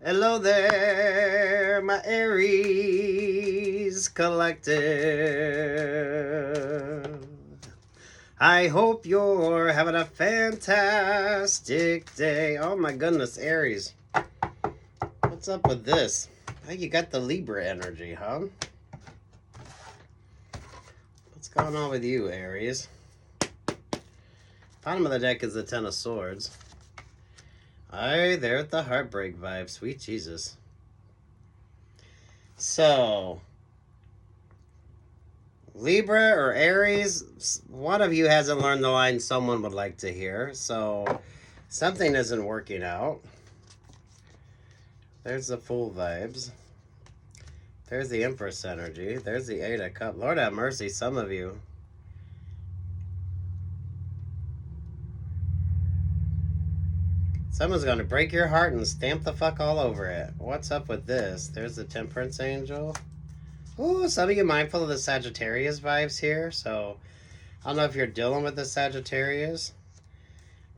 Hello there, my Aries collective. I hope you're having a fantastic day. Oh my goodness, Aries. What's up with this? Oh, you got the Libra energy, huh? What's going on with you, Aries? Bottom of the deck is the Ten of Swords. Aye, there at the heartbreak vibe. Sweet Jesus. So, Libra or Aries, one of you hasn't learned the line someone would like to hear. So, something isn't working out. There's the Fool vibes. There's the Empress energy. There's the Eight of Cups. Lord have mercy, some of you. Someone's going to break your heart and stamp the fuck all over it. What's up with this? There's the Temperance Angel. Ooh, some of you mindful of the Sagittarius vibes here. So, I don't know if you're dealing with the Sagittarius.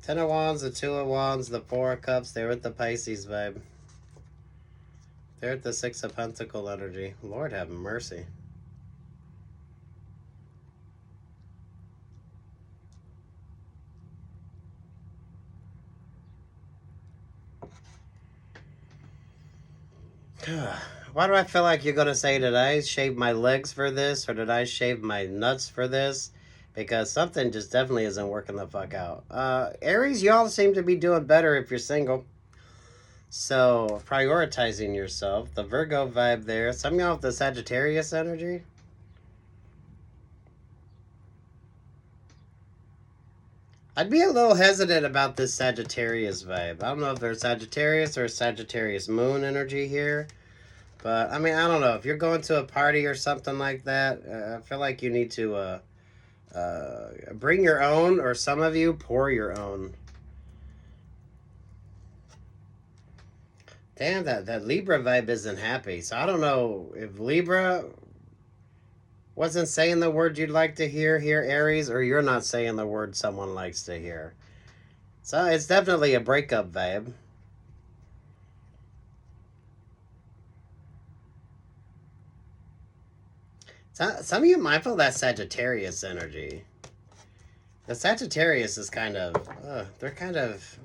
Ten of Wands, the Two of Wands, the Four of Cups. They're with the Pisces vibe. They're at the Six of Pentacles energy. Lord have mercy. Why do I feel like you're going to say, did I shave my legs for this? Or did I shave my nuts for this? Because something just definitely isn't working the fuck out. Aries, y'all seem to be doing better if you're single. So, prioritizing yourself. The Virgo vibe there. Some of y'all with the Sagittarius energy. I'd be a little hesitant about this Sagittarius vibe. I don't know if there's Sagittarius or Sagittarius moon energy here. But, I mean, I don't know. If you're going to a party or something like that, I feel like you need to bring your own, or some of you, pour your own. Damn, that Libra vibe isn't happy. So I don't know if Libra wasn't saying the word you'd like to hear here, Aries, or you're not saying the word someone likes to hear. So it's definitely a breakup vibe. Some of you mindful of that Sagittarius energy. The Sagittarius is kind of, they're kind of,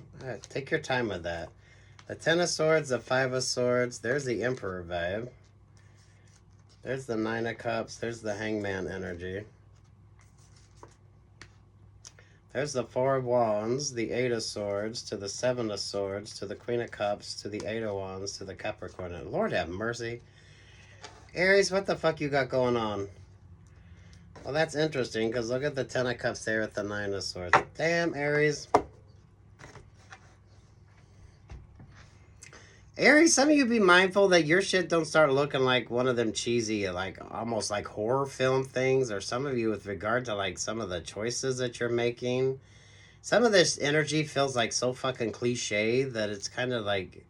take your time with that. The Ten of Swords, the Five of Swords, there's the Emperor vibe. There's the Nine of Cups, there's the Hangman energy. There's the Four of Wands, the Eight of Swords, to the Seven of Swords, to the Queen of Cups, to the Eight of Wands, to the Capricorn. Lord have mercy. Aries, what the fuck you got going on? Well, that's interesting, because look at the Ten of Cups there at the Nine of Swords. Damn, Aries. Aries, some of you be mindful that your shit don't start looking like one of them cheesy, like, almost like horror film things, or some of you with regard to, like, some of the choices that you're making. Some of this energy feels like so fucking cliche that it's kind of like,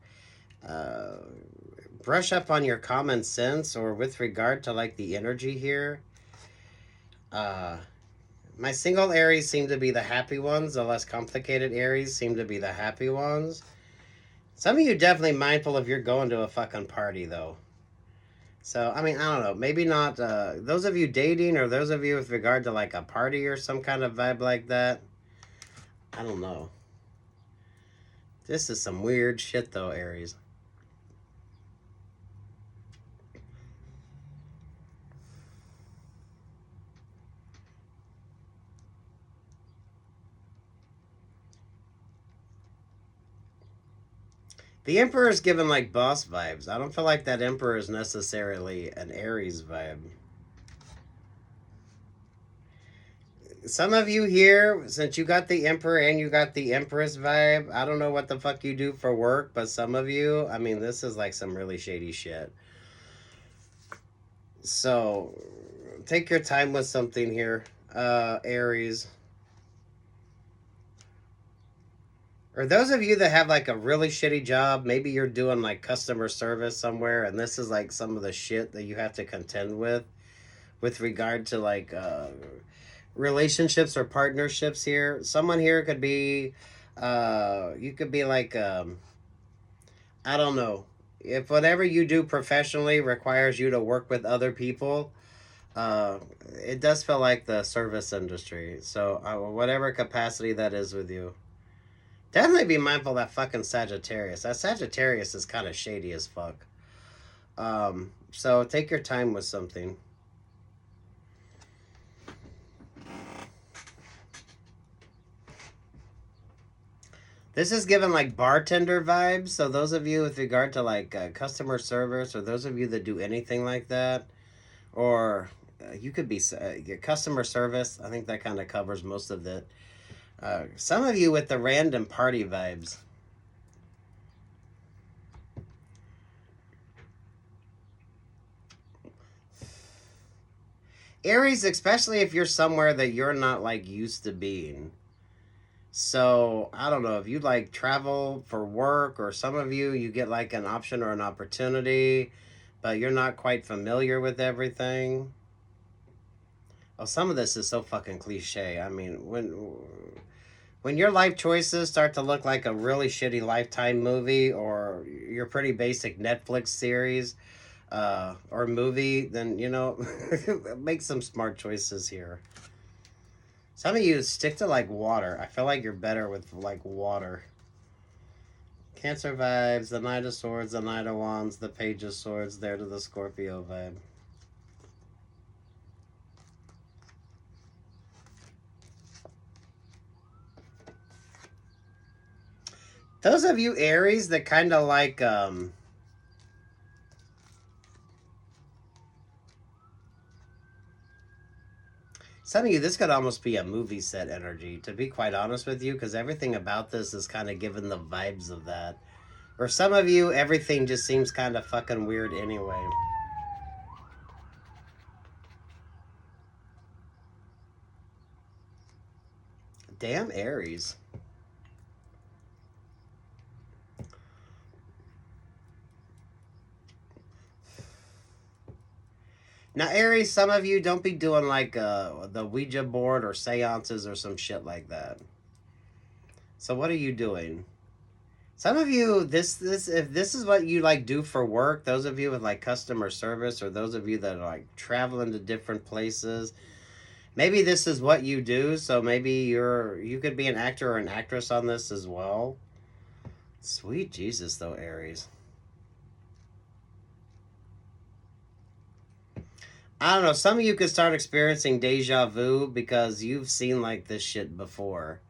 brush up on your common sense, or with regard to like the energy here. My single Aries seem to be the happy ones. The less complicated Aries seem to be the happy ones. Some of you definitely mindful if you're going to a fucking party though. So, I mean, I don't know. Maybe not, those of you dating, or those of you with regard to like a party or some kind of vibe like that. I don't know. This is some weird shit though, Aries. The Emperor is given like boss vibes. I don't feel like that Emperor is necessarily an Aries vibe. Some of you here, since you got the Emperor and you got the Empress vibe, I don't know what the fuck you do for work, but some of you, I mean, this is like some really shady shit. So, take your time with something here, Aries. Or those of you that have like a really shitty job, maybe you're doing like customer service somewhere, and this is like some of the shit that you have to contend with regard to like relationships or partnerships here. Someone here could be, you could be like, I don't know, if whatever you do professionally requires you to work with other people, uh, it does feel like the service industry. So, whatever capacity that is with you, definitely be mindful of that fucking Sagittarius. That Sagittarius is kind of shady as fuck. So take your time with something. This is given like bartender vibes. So those of you with regard to like customer service, or those of you that do anything like that, or you could be your customer service. I think that kind of covers most of it. Some of you with the random party vibes. Aries, especially if you're somewhere that you're not like used to being. So I don't know if you like travel for work, or some of you get like an option or an opportunity, but you're not quite familiar with everything. Oh, some of this is so fucking cliche. I mean, when your life choices start to look like a really shitty Lifetime movie, or your pretty basic Netflix series, or movie, then you know, make some smart choices here. Some of you stick to like water. I feel like you're better with like water. Cancer vibes, the Knight of Swords, the Knight of Wands, the Page of Swords, there to the Scorpio vibe. Those of you Aries that kind of like some of you, this could almost be a movie set energy, to be quite honest with you, because everything about this is kind of giving the vibes of that. Or some of you, everything just seems kind of fucking weird anyway. Damn Aries. Now, Aries, some of you don't be doing like the Ouija board or seances or some shit like that. So what are you doing? Some of you, this if this is what you like do for work, those of you with like customer service, or those of you that are like traveling to different places, maybe this is what you do. So maybe you could be an actor or an actress on this as well. Sweet Jesus, though, Aries. I don't know. Some of you could start experiencing deja vu because you've seen like this shit before,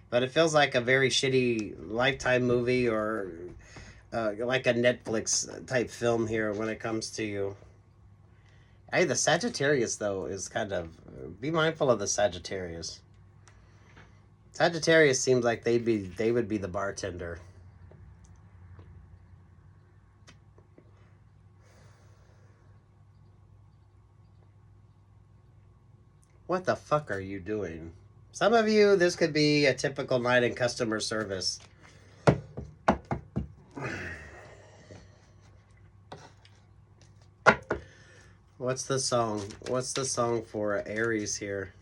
but it feels like a very shitty Lifetime movie, or like a Netflix type film here when it comes to you. Hey, the Sagittarius though is kind of, be mindful of the Sagittarius. Sagittarius seems like they would be the bartender. What the fuck are you doing? Some of you, this could be a typical night in customer service. What's the song? What's the song for Aries here?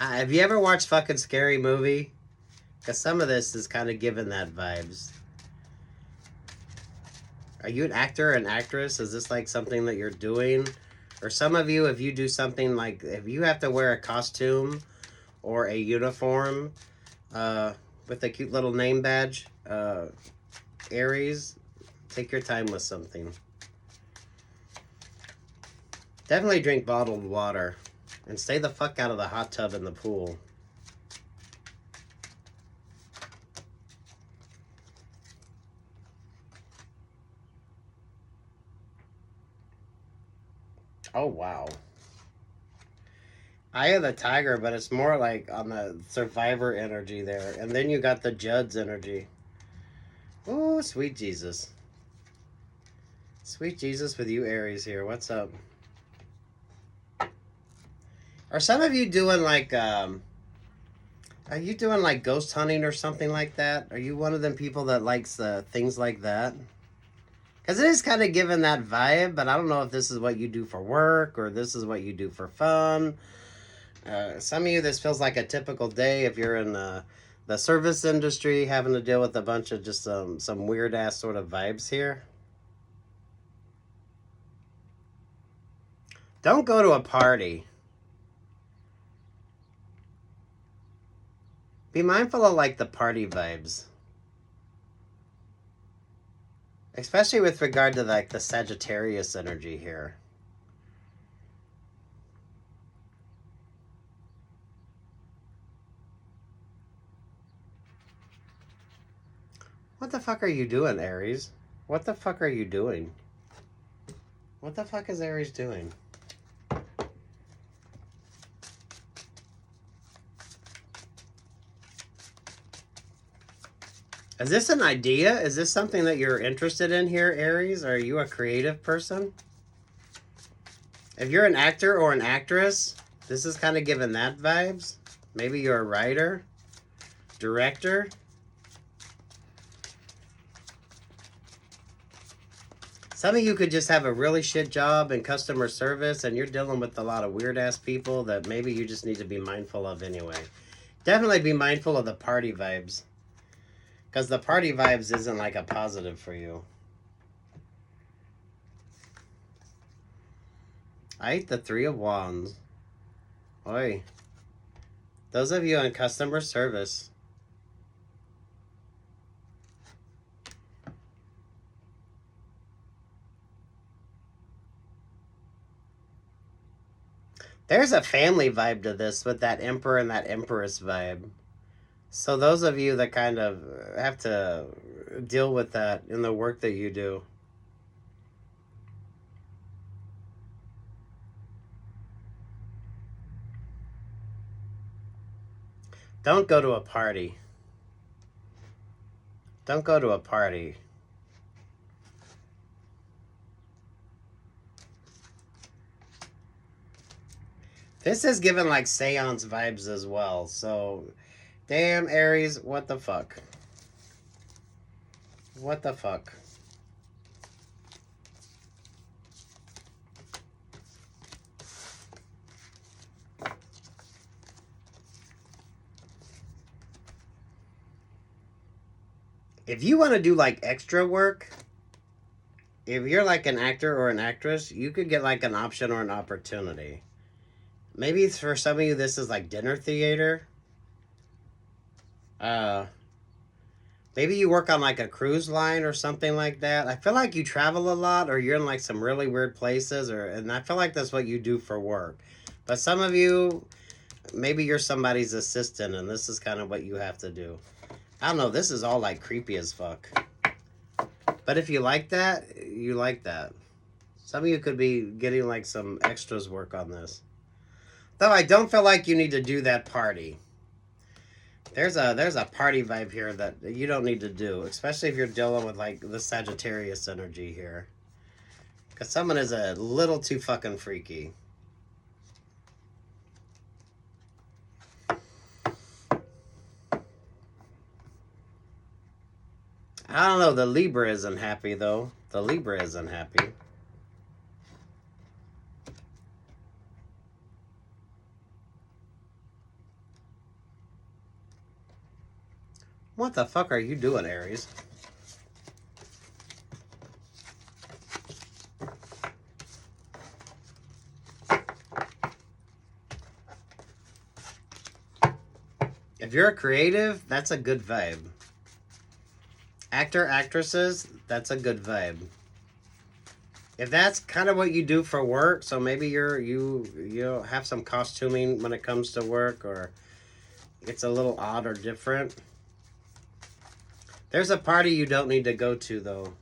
Have you ever watched fucking Scary Movie? Because some of this is kind of giving that vibes. Are you an actor, an actress? Is this like something that you're doing? Or some of you, if you do something like, if you have to wear a costume or a uniform with a cute little name badge, Aries, take your time with something. Definitely drink bottled water. And stay the fuck out of the hot tub and the pool. Oh, wow. Eye of the Tiger, but it's more like on the survivor energy there. And then you got the Judds energy. Oh, sweet Jesus. Sweet Jesus with you Aries here. What's up? Are some of you doing like, are you doing like ghost hunting or something like that? Are you one of them people that likes things like that? Because it is kind of giving that vibe, but I don't know if this is what you do for work or this is what you do for fun. Some of you, this feels like a typical day if you're in the service industry, having to deal with a bunch of just some weird ass sort of vibes here. Don't go to a party. Be mindful of like the party vibes. Especially with regard to like the Sagittarius energy here. What the fuck are you doing, Aries? What the fuck are you doing? What the fuck is Aries doing? Is this an idea? Is this something that you're interested in here, Aries? Are you a creative person? If you're an actor or an actress, this is kind of giving that vibes. Maybe you're a writer, director. Some of you could just have a really shit job in customer service and you're dealing with a lot of weird ass people that maybe you just need to be mindful of anyway. Definitely be mindful of the party vibes. Because the party vibes isn't like a positive for you. I ate the 3 of Wands. Oi. Those of you in customer service. There's a family vibe to this with that Emperor and that Empress vibe. So those of you that kind of have to deal with that in the work that you do. Don't go to a party. Don't go to a party. This is given like seance vibes as well. So, damn, Aries, what the fuck? What the fuck? If you want to do like extra work, if you're like an actor or an actress, you could get like an option or an opportunity. Maybe for some of you, this is like dinner theater. Maybe you work on like a cruise line or something like that. I feel like you travel a lot or you're in like some really weird places and I feel like that's what you do for work. But some of you, maybe you're somebody's assistant and this is kind of what you have to do. I don't know, this is all like creepy as fuck. But if you like that, you like that. Some of you could be getting like some extras work on this. Though I don't feel like you need to do that party. There's a party vibe here that you don't need to do, especially if you're dealing with like the Sagittarius energy here. Because someone is a little too fucking freaky. I don't know, the Libra isn't happy though. The Libra isn't happy. What the fuck are you doing, Aries? If you're a creative, that's a good vibe. Actor, actresses, that's a good vibe. If that's kind of what you do for work, so maybe you have some costuming when it comes to work, or it's a little odd or different. There's a party you don't need to go to though.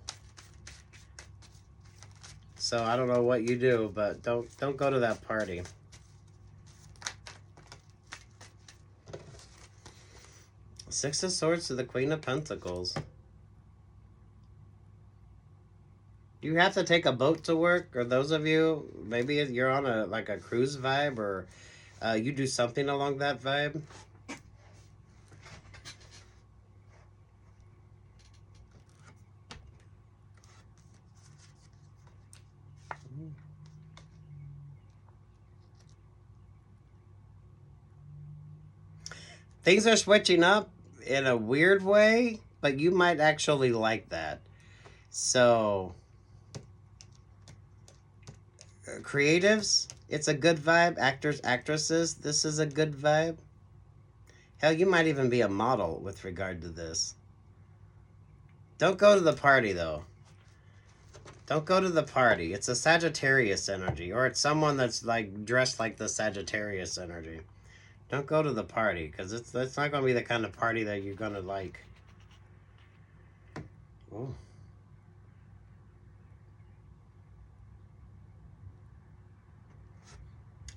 So I don't know what you do, but don't go to that party. Six of Swords to the Queen of Pentacles. You have to take a boat to work, or those of you, maybe you're on a like a cruise vibe, or you do something along that vibe. Things are switching up in a weird way, but you might actually like that. So, creatives, it's a good vibe. Actors, actresses, this is a good vibe. Hell, you might even be a model with regard to this. Don't go to the party, though. Don't go to the party. It's a Sagittarius energy, or it's someone that's like dressed like the Sagittarius energy. Don't go to the party, because it's not going to be the kind of party that you're going to like. Ooh.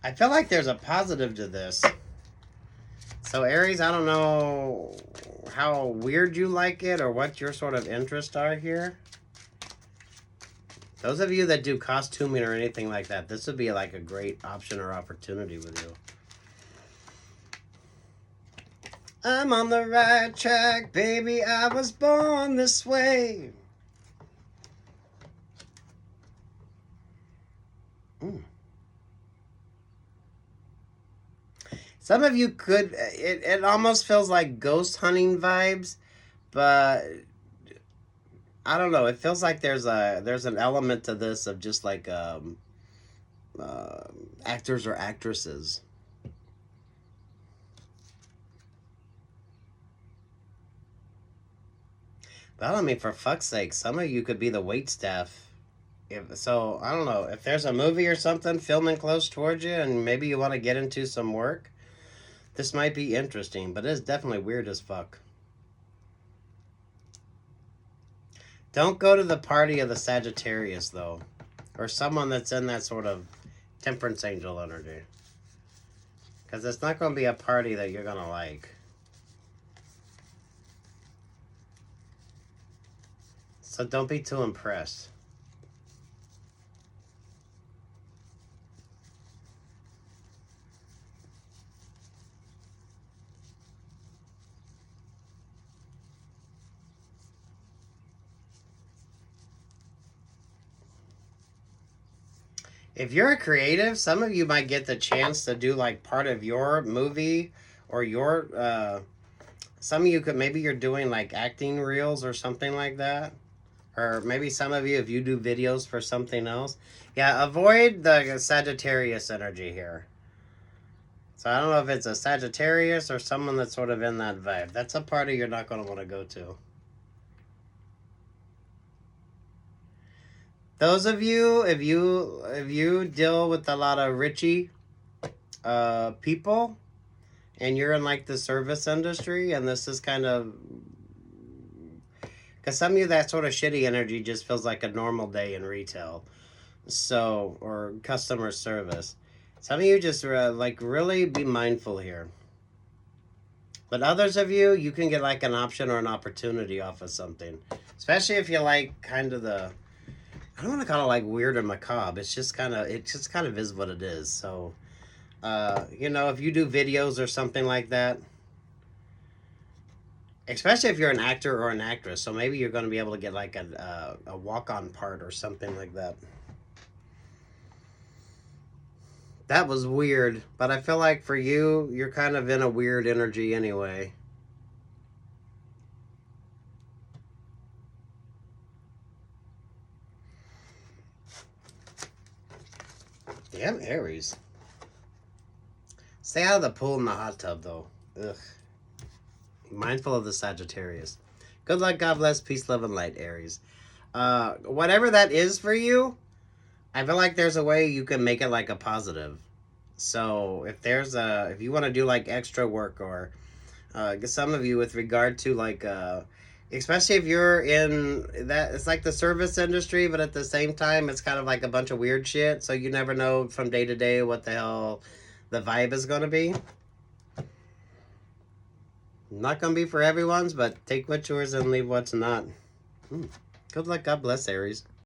I feel like there's a positive to this. So Aries, I don't know how weird you like it or what your sort of interests are here. Those of you that do costuming or anything like that, this would be like a great option or opportunity with you. I'm on the right track, baby, I was born this way. Some of you could, it almost feels like ghost hunting vibes, but I don't know. It feels like there's an element to this of just like actors or actresses. But I mean, for fuck's sake, some of you could be the waitstaff. So, I don't know. If there's a movie or something filming close towards you and maybe you want to get into some work, this might be interesting, but it's definitely weird as fuck. Don't go to the party of the Sagittarius, though. Or someone that's in that sort of temperance angel energy. Because it's not going to be a party that you're going to like. So don't be too impressed. If you're a creative, some of you might get the chance to do like part of your movie or your some of you could, maybe you're doing like acting reels or something like that. Or maybe some of you, if you do videos for something else. Yeah, avoid the Sagittarius energy here. So I don't know if it's a Sagittarius or someone that's sort of in that vibe. That's a party you're not going to want to go to. Those of you, if you deal with a lot of Richie people, and you're in like the service industry, and this is kind of, because some of you, that sort of shitty energy just feels like a normal day in retail, so, or customer service. Some of you just like really be mindful here. But others of you, you can get like an option or an opportunity off of something, especially if you like kind of the, I don't want to call it like weird or macabre. It just kind of is what it is. So, you know, if you do videos or something like that, especially if you're an actor or an actress, so maybe you're going to be able to get like a walk-on part or something like that. That was weird, but I feel like for you, you're kind of in a weird energy anyway. Damn Aries. Stay out of the pool and the hot tub, though. Ugh. Mindful of the Sagittarius. Good luck, God bless, peace, love, and light, Aries. Whatever that is for you, I feel like there's a way you can make it like a positive. So if you want to do like extra work or some of you with regard to like especially if you're in that, it's like the service industry, but at the same time it's kind of like a bunch of weird shit, so you never know from day to day what the hell the vibe is going to be. Not going to be for everyone's, but take what's yours and leave what's not. Good luck, God bless, Aries.